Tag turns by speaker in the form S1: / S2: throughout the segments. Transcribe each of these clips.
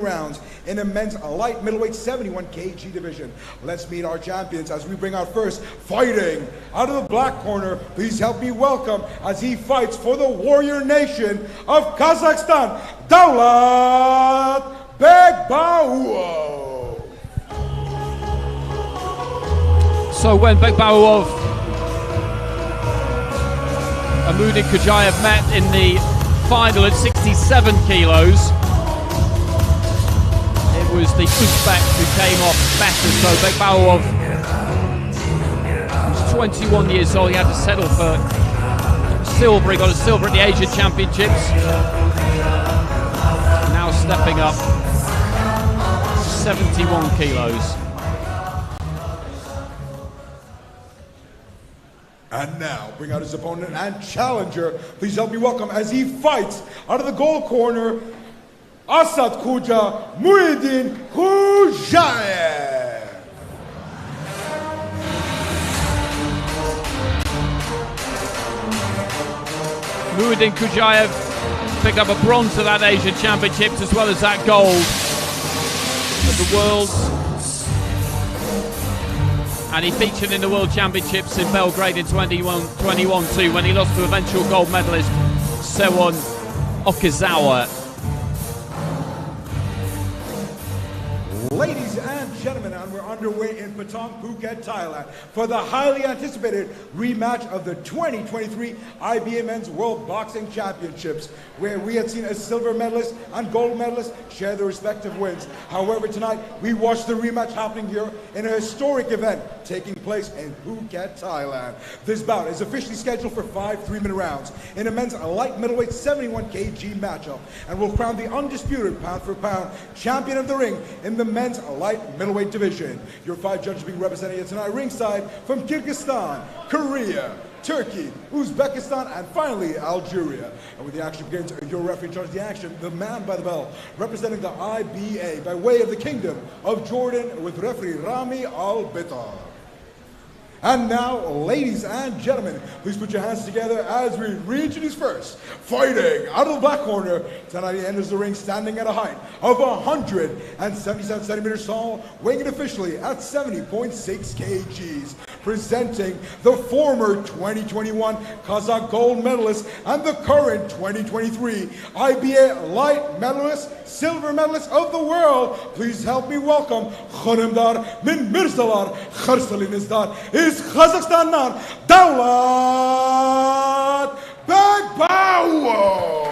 S1: rounds in the men's light middleweight 71 kg division. Let's meet our champions as we bring out first, fighting out of the black corner. Please help me welcome as he fights for the warrior nation of Kazakhstan, Dulat BEKBAUOV.
S2: So when BEKBAUOV and MUYDINKHUJAEV met in the final at 67 kilos, it was the Uzbek who came off better. So BEKBAUOV was 21 years old. He had to settle for silver. He got a silver at the Asian Championships. Now stepping up 71 kilos.
S1: And now, bring out his opponent and challenger. Please help me welcome as he fights out of the gold corner, Asadkhuja MUYDINKHUJAEV.
S2: MUYDINKHUJAEV picked up a bronze at that Asian Championships as well as that gold at the Worlds. And he featured in the World Championships in Belgrade in 2021 too, when he lost to eventual gold medalist Sewon Okazawa.
S1: Ladies and gentlemen, and we're underway in Phuket, Thailand for the highly anticipated rematch of the 2023 IBA Men's World Boxing Championships, where we had seen a silver medalist and gold medalist share their respective wins. However, tonight we watched the rematch happening here in a historic event taking place in Phuket, Thailand. This bout is officially scheduled for 5 3-minute rounds in a men's light middleweight 71 kg matchup, and will crown the undisputed pound-for-pound champion of the ring in the men's light middleweight division. Your 5 judges being represented here tonight ringside from Kyrgyzstan, Korea, Turkey, Uzbekistan, and finally Algeria. And when the action begins, your referee in charge of the action, the man by the bell, representing the IBA by way of the Kingdom of Jordan, with referee Rami Al-Bitar. And now, ladies and gentlemen, please put your hands together as we reintroduce first, fighting out of the black corner. Tonight he enters the ring standing at a height of 177 centimeters tall, weighing in officially at 70.6 kgs. Presenting the former 2021 Kazakh gold medalist and the current 2023 IBA light medalist, silver medalist of the world. Please help me welcome Khanimdar Min Mirzalar Kharsalinizlar is Kazakhstan'dan Dulat BEKBAUOV.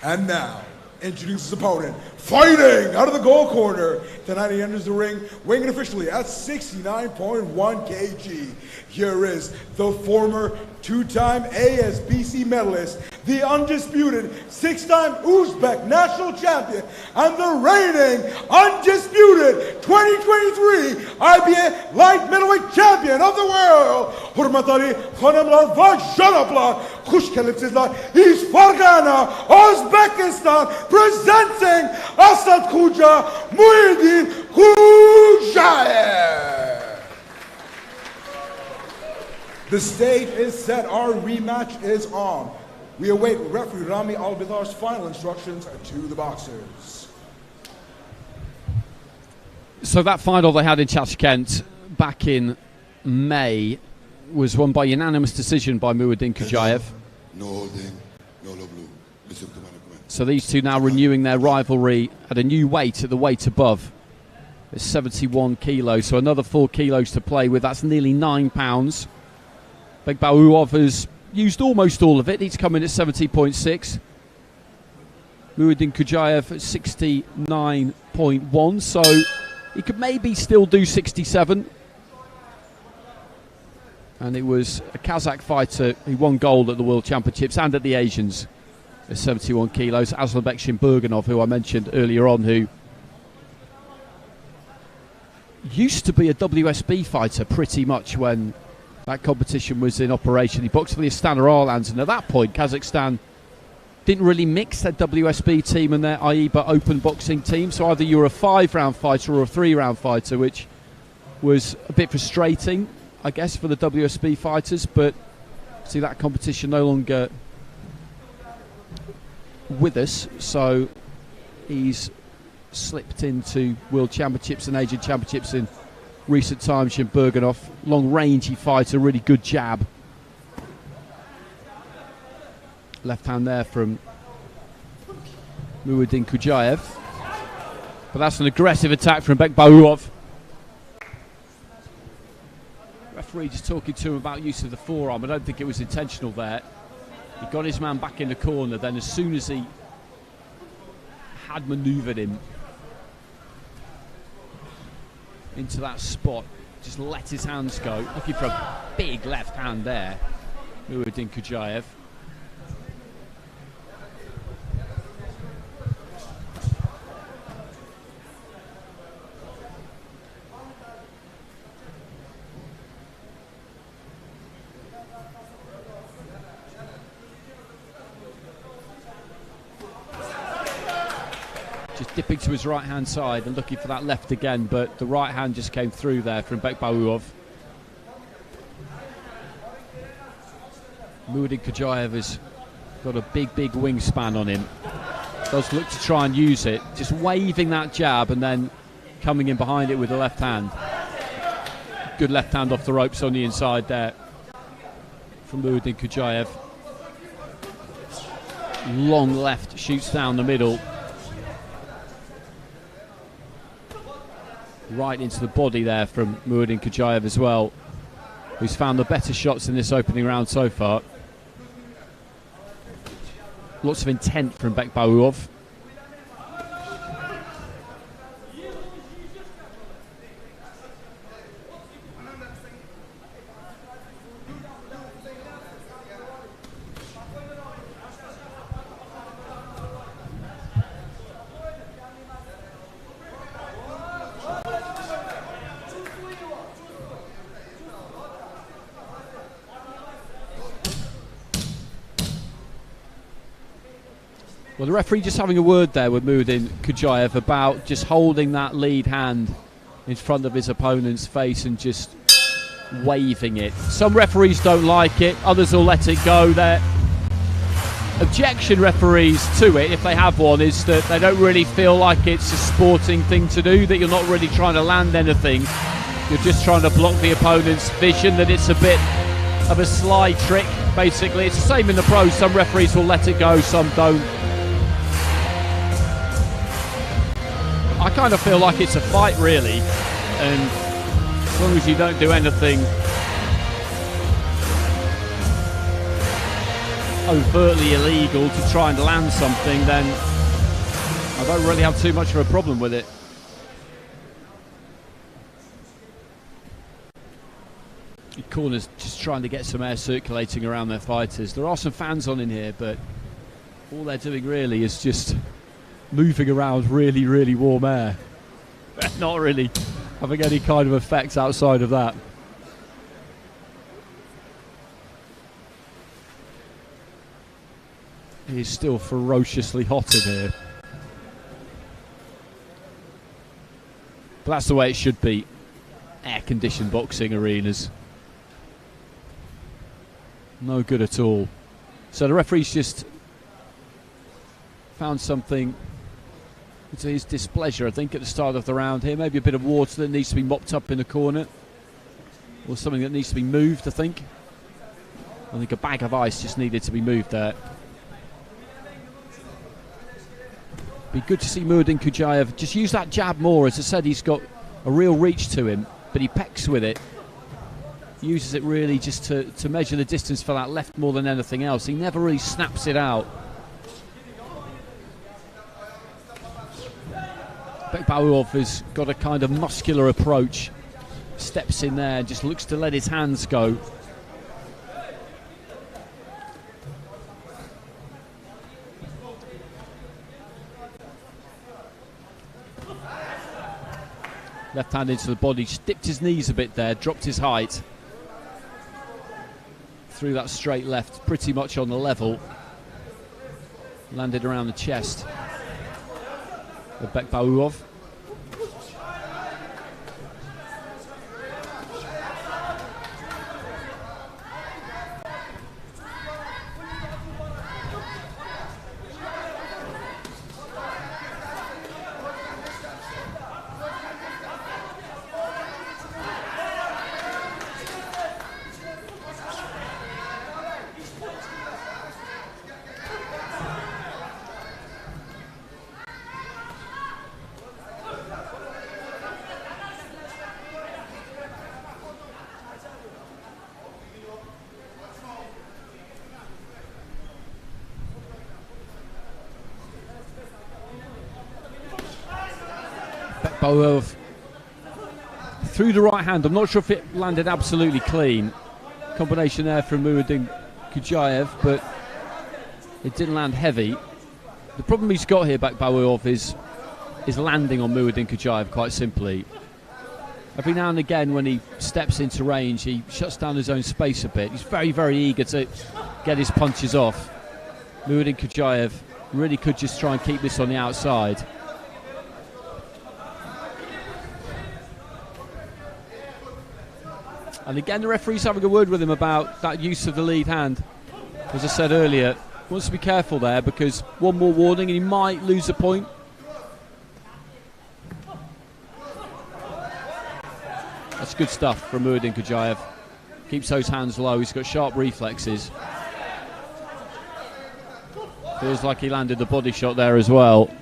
S1: And now, introduce his opponent, fighting out of the gold corner. Tonight he enters the ring, weighing officially at 69.1 kg. Here is the former 2-time ASBC medalist, the undisputed 6-time Uzbek national champion, and the reigning undisputed 2023 IBA light middleweight champion of the world. Hurmatari Khanimlar va Janablar, Khush Kelipsizlar, is Fargana, Uzbekistan, presenting Asadkhuja MUYDINKHUJAEV. The stage is set, our rematch is on. We await referee Rami Al-Bitar's final instructions to the boxers.
S2: So that final they had in Tashkent back in May was won by unanimous decision by MUYDINKHUJAEV.
S3: No holding, no low blue.
S2: So these two now renewing their rivalry at a new weight, at the weight above. It's 71 kilos, so another 4 kilos to play with. That's nearly 9 pounds. BEKBAUOV has used almost all of it. He's come in at 70.6. MUYDINKHUJAEV at 69.1, so he could maybe still do 67. And it was a Kazakh fighter who won gold at the World Championships and at the Asians at 71 kilos, Aslanbek Shimburganov, who I mentioned earlier on, who used to be a WSB fighter pretty much when that competition was in operation. He boxed for the Astana Arlans, and at that point Kazakhstan didn't really mix their WSB team and their IBA open boxing team, so either you were a 5-round fighter or a 3-round fighter, which was a bit frustrating, I guess, for the WSB fighters. But see, that competition no longer with us, so he's slipped into World Championships and Asian Championships in recent times. Shimbergenov, long-rangey fighter, really good jab. Left hand there from MUYDINKHUJAEV, but that's an aggressive attack from BEKBAUOV. Referee just talking to him about use of the forearm. I don't think it was intentional there. He got his man back in the corner, then as soon as he had manoeuvred him into that spot, just let his hands go, looking for a big left hand there, MUYDINKHUJAEV. Just dipping to his right hand side and looking for that left again, but the right hand just came through there from BEKBAUOV. MUYDINKHUJAEV has got a big wingspan on him. Does look to try and use it, just waving that jab and then coming in behind it with the left hand. Good left hand off the ropes on the inside there from MUYDINKHUJAEV. Long left, shoots down the middle. Right into the body there from MUYDINKHUJAEV as well, who's found the better shots in this opening round so far. Lots of intent from BEKBAUOV. Well, the referee just having a word there with MUYDINKHUJAEV about just holding that lead hand in front of his opponent's face and just waving it. Some referees don't like it, others will let it go. Their objection, referees, to it, if they have one, is that they don't really feel like it's a sporting thing to do, that you're not really trying to land anything. You're just trying to block the opponent's vision, that it's a bit of a sly trick, basically. It's the same in the pros. Some referees will let it go, some don't. I kind of feel like it's a fight, really, and as long as you don't do anything overtly illegal to try and land something, then I don't really have too much of a problem with it. The corner's just trying to get some air circulating around their fighters. There are some fans on in here, but all they're doing really is just moving around really warm air. Not really having any kind of effects outside of that. It is still ferociously hot in here. But that's the way it should be. Air-conditioned boxing arenas. No good at all. So the referee's just found something to his displeasure, I think, at the start of the round here. Maybe a bit of water that needs to be mopped up in the corner, or something that needs to be moved, I think. I think a bag of ice just needed to be moved there. Be good to see MUYDINKHUJAEV just use that jab more. As I said, he's got a real reach to him, but he pecks with it. He uses it really just to measure the distance for that left more than anything else. He never really snaps it out. BEKBAUOV has got a kind of muscular approach. Steps in there, just looks to let his hands go. Left hand into the body, just dipped his knees a bit there, dropped his height. Through that straight left, pretty much on the level. Landed around the chest of BEKBAUOV. Bekbaouov through the right hand. I'm not sure if it landed absolutely clean. Combination there from MUYDINKHUJAEV, but it didn't land heavy. The problem he's got here, Bekbaouov, is landing on MUYDINKHUJAEV, quite simply. Every now and again when he steps into range, he shuts down his own space a bit. He's very, very eager to get his punches off. MUYDINKHUJAEV really could just try and keep this on the outside. And again, the referee's having a word with him about that use of the lead hand. As I said earlier, he wants to be careful there because one more warning and he might lose a point. That's good stuff from MUYDINKHUJAEV. Keeps those hands low, he's got sharp reflexes. Feels like he landed the body shot there as well.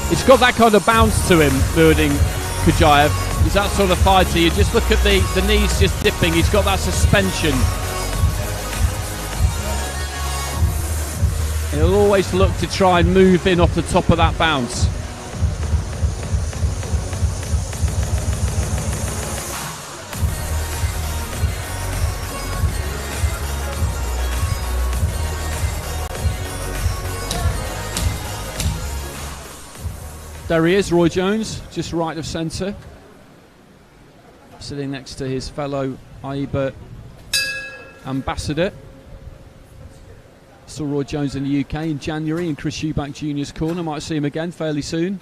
S2: He's got that kind of bounce to him, MUYDINKHUJAEV. He's that sort of fighter. You just look at the knees just dipping. He's got that suspension. He'll always look to try and move in off the top of that bounce. There he is, Roy Jones, just right of centre, sitting next to his fellow IBA ambassador. Saw Roy Jones in the UK in January in Chris Eubank Jr.'s corner. Might see him again fairly soon.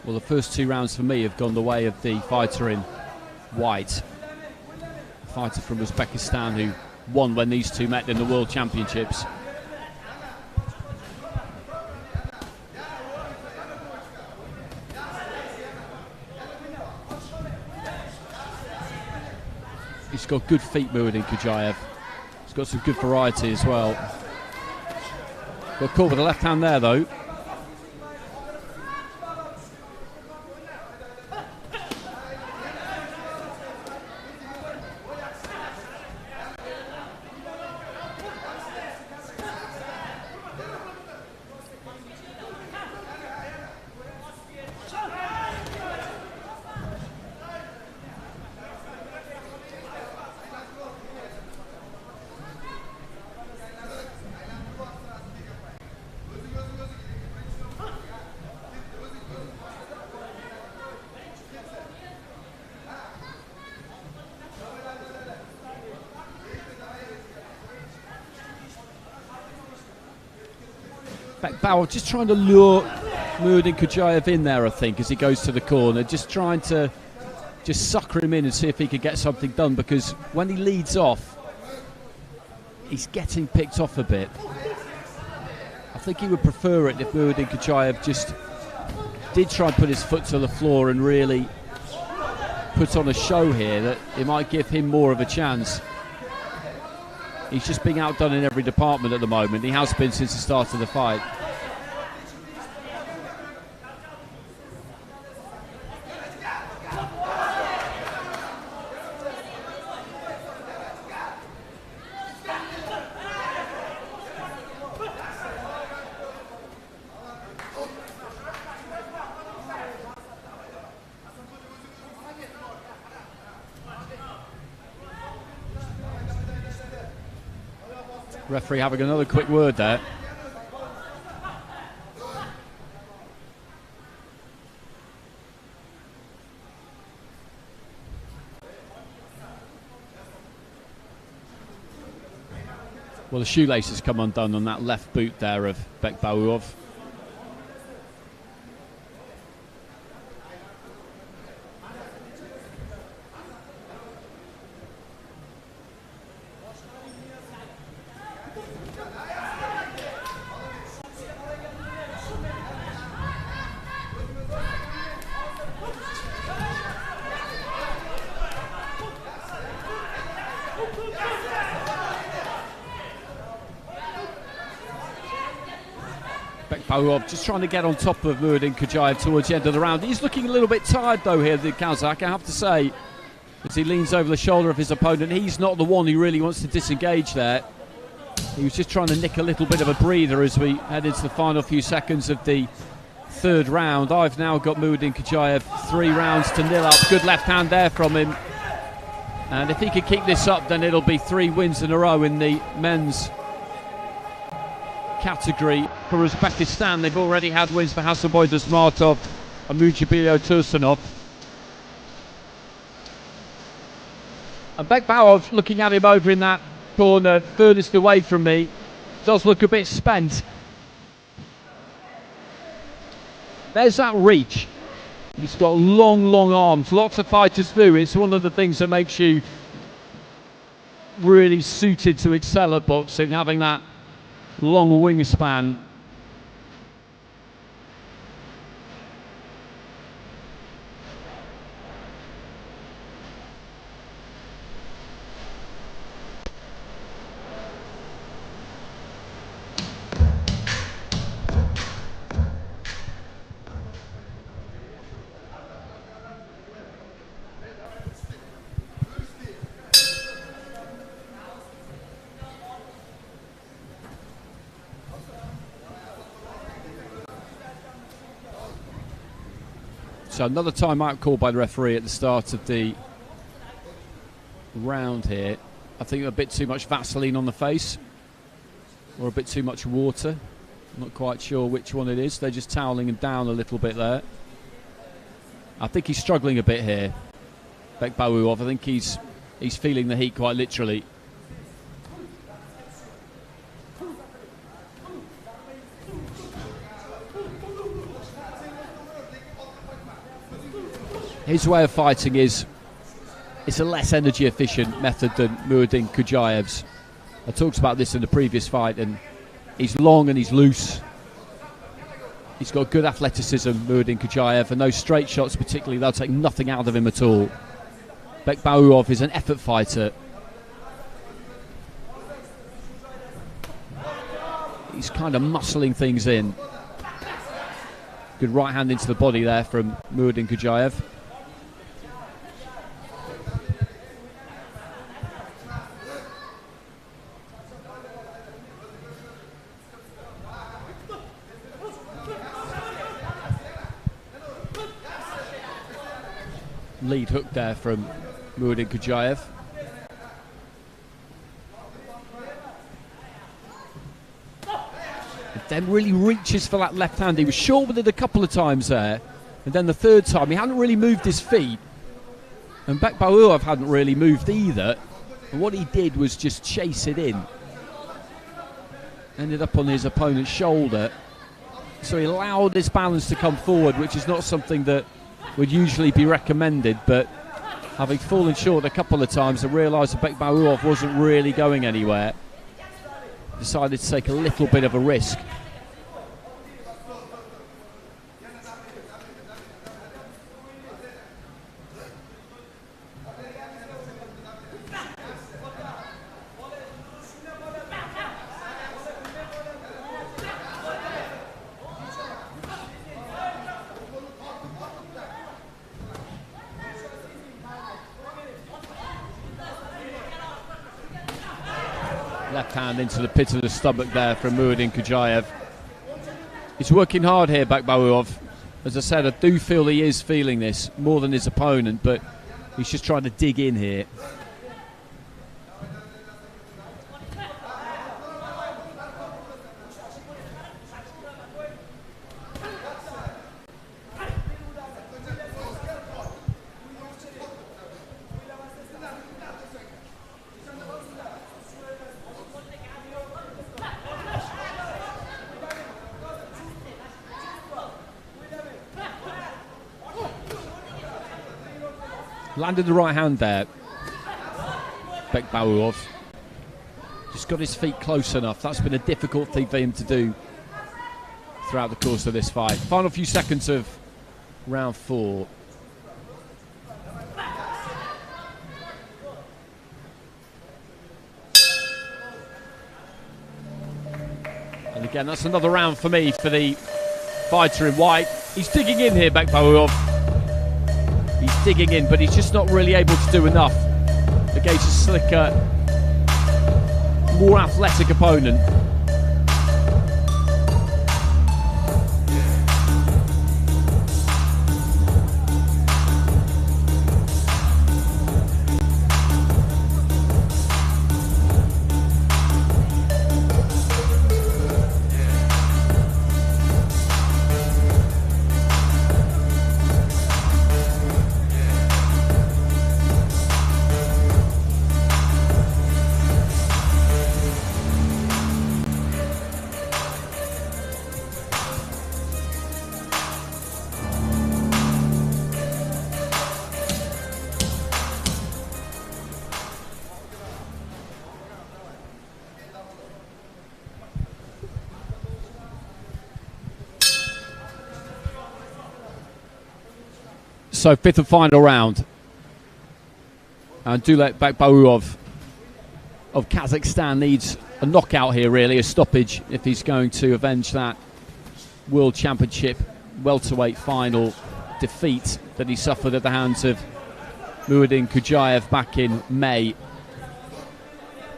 S2: Well, the first two rounds for me have gone the way of the fighter in white. Fighter from Uzbekistan who won when these two met in the World Championships. He's got good feet, MUYDINKHUJAEV. He's got some good variety as well. Got caught with the left hand there though. Bekbaouov just trying to lure MUYDINKHUJAEV in there, I think, as he goes to the corner, just trying to sucker him in and see if he could get something done, because when he leads off, he's getting picked off a bit. I think he would prefer it if MUYDINKHUJAEV just did try and put his foot to the floor and really put on a show here, that it might give him more of a chance. He's just being outdone in every department at the moment. He has been since the start of the fight. Referee having another quick word there. Well, the shoelace has come undone on that left boot there of Bekbauoov. Bekbauoov just trying to get on top of MUYDINKHUJAEV towards the end of the round. He's looking a little bit tired though here, the Kazakh, I have to say, as he leans over the shoulder of his opponent. He's not the one who really wants to disengage there. He was just trying to nick a little bit of a breather as we head into the final few seconds of the third round. I've now got MUYDINKHUJAEV 3 rounds to 0 up. Good left hand there from him. And if he can keep this up, then it'll be 3 wins in a row in the men's category for Uzbekistan. They've already had wins for Hasselboy Dusmatov and Mujibilo Tursunov. And Bekbauoov, looking at him over in that corner furthest away from me, does look a bit spent. There's that reach. He's got long arms. Lots of fighters do. It's one of the things that makes you really suited to excel at boxing, having that long wingspan. So another timeout called by the referee at the start of the round here. I think a bit too much Vaseline on the face, or a bit too much water. I'm not quite sure which one it is. They're just toweling him down a little bit there. I think he's struggling a bit here, Bekbauoov. I think he's feeling the heat quite literally. His way of fighting it's a less energy efficient method than MUYDINKHUJAEV's. I talked about this in the previous fight, and he's long and he's loose. He's got good athleticism, MUYDINKHUJAEV, and those straight shots particularly, they'll take nothing out of him at all. Bekbauoov is an effort fighter. He's kind of muscling things in. Good right hand into the body there from MUYDINKHUJAEV. Lead hook there from MUYDINKHUJAEV. Then really reaches for that left hand. He was short with it a couple of times there, and then the third time he hadn't really moved his feet, and Bekbauoov hadn't really moved either, and what he did was just chase it in. Ended up on his opponent's shoulder, so he allowed his balance to come forward, which is not something that would usually be recommended, but having fallen short a couple of times and realised that Bekbauoov wasn't really going anywhere, decided to take a little bit of a risk. Left hand into the pit of the stomach there from MUYDINKHUJAEV. He's working hard here, Bekbauoov. As I said, I do feel he is feeling this more than his opponent, but he's just trying to dig in here. Landed the right hand there, BEKBAUOV. Just got his feet close enough. That's been a difficult thing for him to do throughout the course of this fight. Final few seconds of round 4. And again, that's another round for me for the fighter in white. He's digging in here, BEKBAUOV. He's digging in, but he's just not really able to do enough against a slicker, more athletic opponent. So 5th and final round. And Dulat BEKBAUOV of Kazakhstan needs a knockout here, really, a stoppage, if he's going to avenge that World Championship welterweight final defeat that he suffered at the hands of MUYDINKHUJAEV back in May.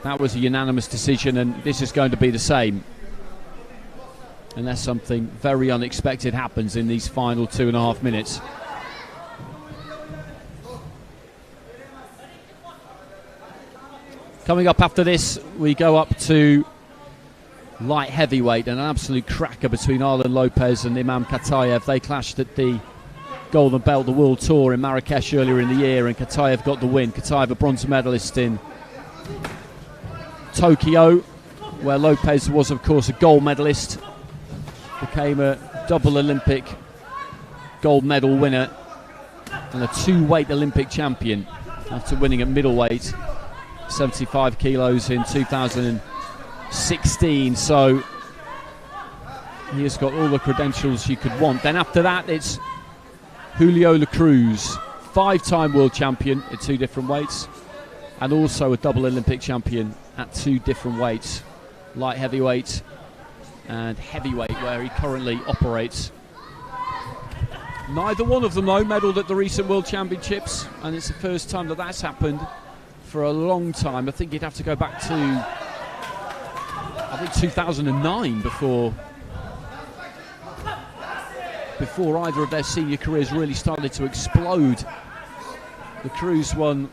S2: That was a unanimous decision, and this is going to be the same, unless something very unexpected happens in these final 2.5 minutes. Coming up after this, we go up to light heavyweight, and an absolute cracker between Arlen Lopez and Imam Katayev. They clashed at the Golden Belt, the World Tour in Marrakesh earlier in the year, and Katayev got the win. Katayev, a bronze medalist in Tokyo, where Lopez was, of course, a gold medalist. Became a double Olympic gold medal winner and a 2-weight Olympic champion after winning at middleweight, 75 kilos in 2016. So he has got all the credentials you could want. Then after that, it's Julio La Cruz, 5-time world champion at 2 different weights, and also a double Olympic champion at 2 different weights, light heavyweight and heavyweight, where he currently operates. Neither one of them, though, medalled at the recent World Championships, and it's the first time that that's happened for a long time. I think you'd have to go back to, 2009 before either of their senior careers really started to explode. The Cruz won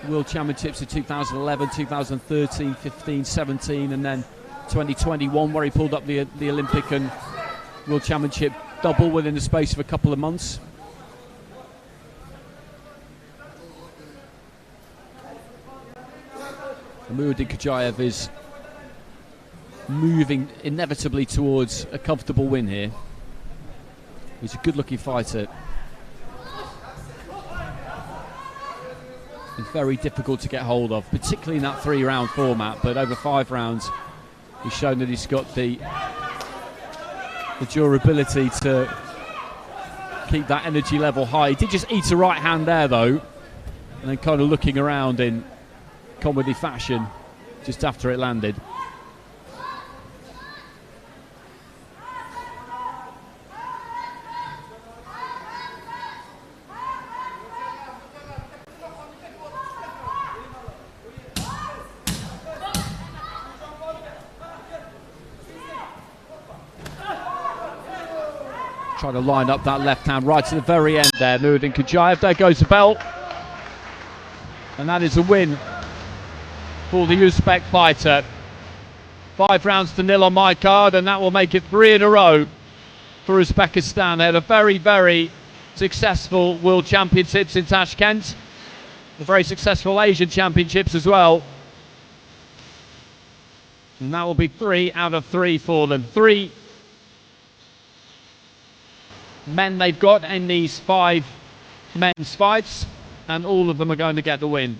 S2: World Championships in 2011, 2013, 15, 17, and then 2021, where he pulled up the Olympic and World Championship double within the space of a couple of months. MUYDINKHUJAEV is moving inevitably towards a comfortable win here. He's a good-looking fighter. He's very difficult to get hold of, particularly in that 3-round format, but over 5 rounds he's shown that he's got the durability to keep that energy level high. He did just eat a right hand there, though, and then kind of looking around in comedy fashion just after it landed. Trying to line up that left hand right to the very end there, MUYDINKHUJAEV. There goes the belt, and that is a win for the Uzbek fighter. 5 rounds to 0 on my card, and that will make it 3 in a row for Uzbekistan. They had a very, very successful World Championships in Tashkent, a very successful Asian Championships as well. And that will be 3 out of 3 for them. 3 men they've got in these 5 men's fights. and all of them are going to get the win.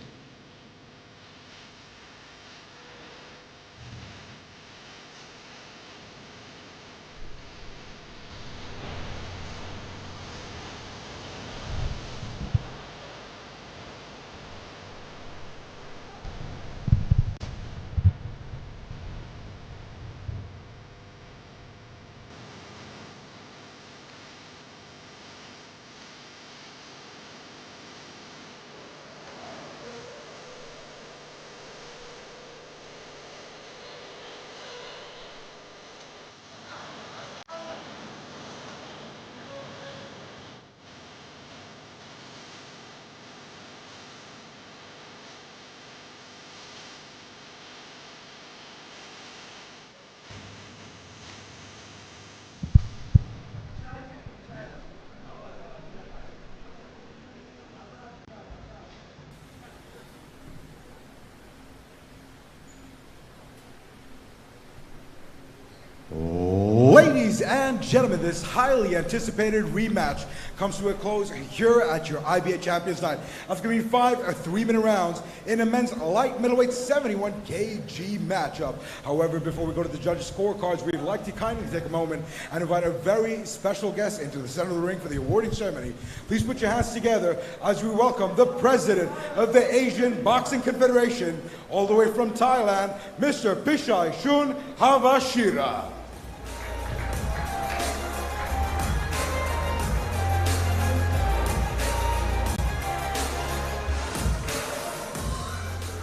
S1: Ladies and gentlemen, this highly anticipated rematch comes to a close here at your IBA Champions Night. After going 5 3-minute rounds in a men's light middleweight 71 kg matchup. However, before we go to the judges' scorecards, we'd like to kindly take a moment and invite a very special guest into the center of the ring for the awarding ceremony. Please put your hands together as we welcome the president of the Asian Boxing Confederation, all the way from Thailand, Mr. Pishai Shun Havashira.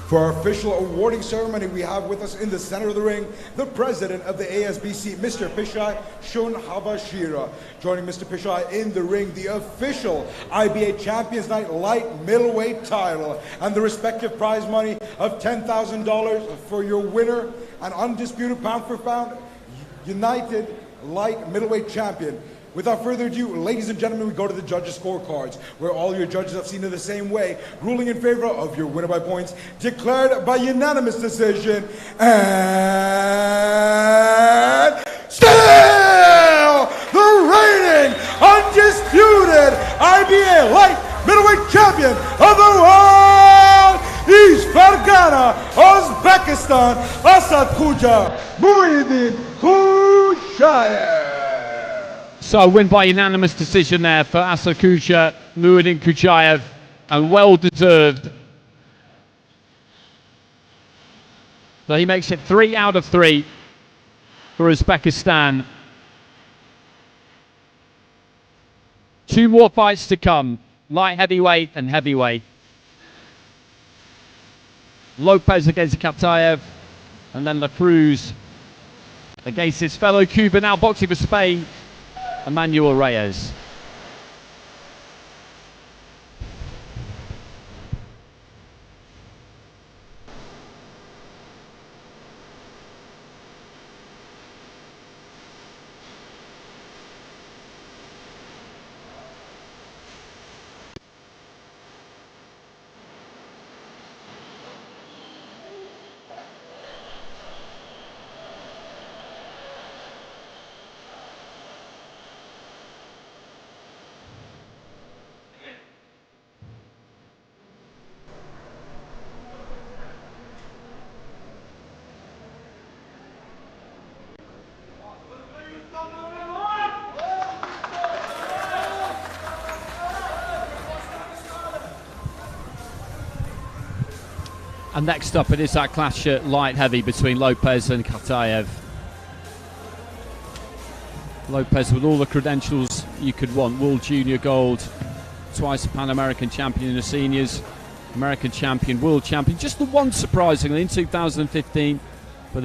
S1: For our official awarding ceremony, we have with us in the center of the ring, the president of the ASBC, Mr. Pishai Shun Havashira. Joining Mr. Pishai in the ring, the official IBA Champions Night light middleweight title and the respective prize money of $10,000 for your winner and undisputed pound for pound United light middleweight champion. Without further ado, ladies and gentlemen, we go to the judges' scorecards, where all your judges have seen it the same way, ruling in favor of your winner by points, declared by unanimous decision, and still the reigning, undisputed IBA light middleweight champion of the world, East Fergana, Uzbekistan, Asadkhuja MUYDINKHUJAEV.
S2: So a win by unanimous decision there for Asadkhuja MUYDINKHUJAEV, and well deserved. So he makes it 3 out of 3 for Uzbekistan. 2 more fights to come, light heavyweight and heavyweight. Lopez against Khataev, and then La Cruz against his fellow Cuban, now boxing for Spain, Emmanuel Reyes. And next up, it is that clash at light heavy between Lopez and Khataev. Lopez with all the credentials you could want: World Junior Gold, twice a Pan American champion in the seniors, American champion, world champion. Just the one, surprisingly, in 2015,